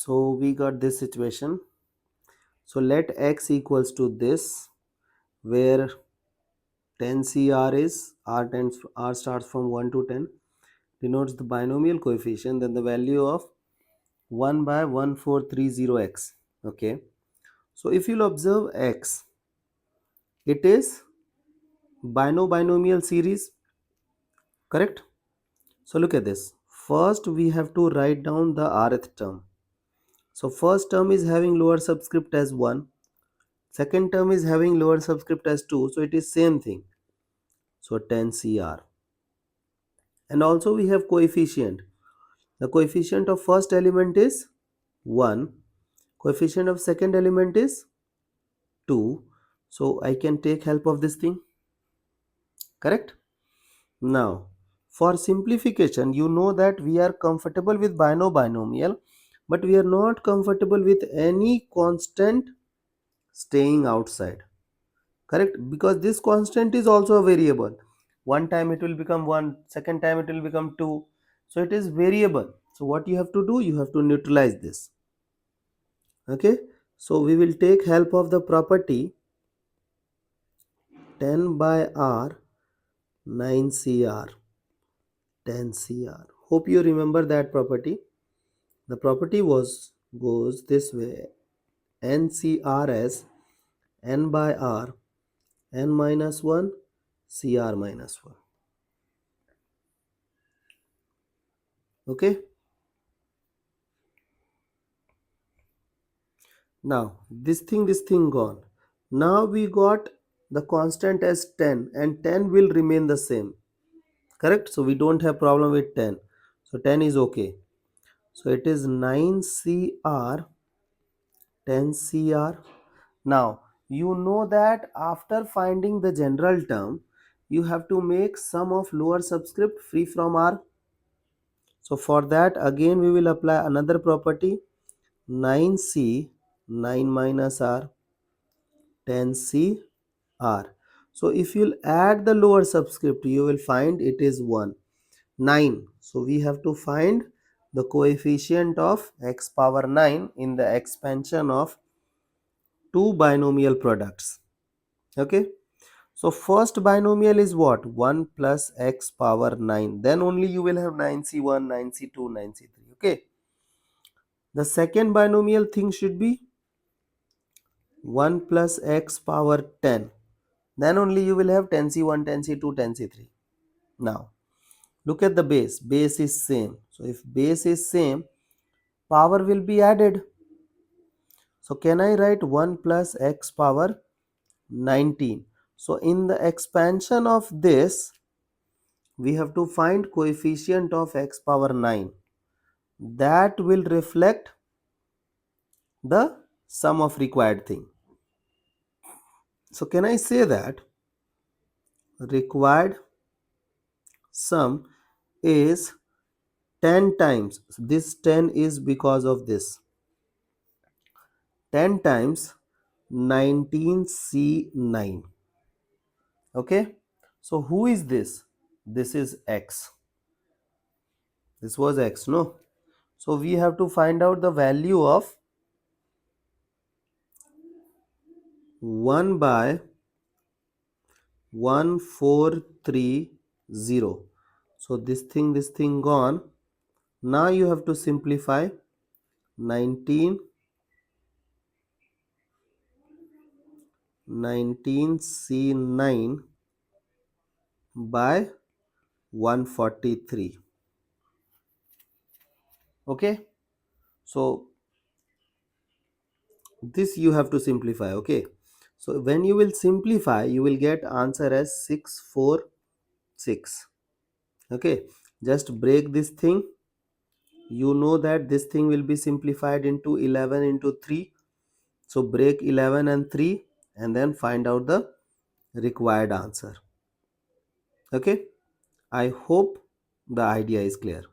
So we got this situation. So let x equals to this, where 10 CR is R starts from 1 to 10, denotes the binomial coefficient, then the value of 1 by 1430x. Okay, so if you'll observe x, it is binomial series, correct? So look at this. First we have to write down the rth term. So first term is having lower subscript as 1, second term is having lower subscript as 2, so it is same thing. So 10 CR. And also we have coefficient. The coefficient of first element is 1, coefficient of second element is 2, so I can take help of this thing, correct? Now for simplification, you know that we are comfortable with binomial, but we are not comfortable with any constant staying outside, correct? Because this constant is also a variable. One time it will become 1, second time it will become 2, so it is variable. So what you have to do, you have to neutralize this. Okay, so we will take help of the property 10 by r 9 CR 10 CR. Hope you remember that property. The property goes this way: NCR as n by r n minus 1 CR minus 1. Okay, now this thing gone. Now we got the constant as 10, and 10 will remain the same, correct? So we don't have problem with 10, so 10 is okay. So it is 9 CR 10 CR. Now you know that after finding the general term, you have to make sum of lower subscript free from R. So for that again we will apply another property, 9C 9 minus R 10 CR. So if you'll add the lower subscript, you will find it is 1 9. So we have to find the coefficient of x power 9 in the expansion of two binomial products. Okay, so first binomial is what? 1 plus x power 9, then only you will have 9C1 9C2 9C3. Okay, the second binomial thing should be 1 plus x power 10, then only you will have 10C1 10C2 10C3. Now look at the base is same. So if base is same, power will be added. So can I write 1 plus x power 19? So in the expansion of this, we have to find coefficient of x power 9. That will reflect the sum of required thing. So can I say that required sum is 10 times, this 10 is because of this, 10 times 19C9. Okay, so who is this? This is x. This was x, no? So we have to find out the value of 1 by 1430. So this thing gone. Now you have to simplify 19C9 by 143. Okay, so this you have to simplify. Okay, so when you will simplify, you will get answer as 646. Okay, just break this thing. You know that this thing will be simplified into 11 into 3. So break 11 and 3 and then find out the required answer. Okay, I hope the idea is clear.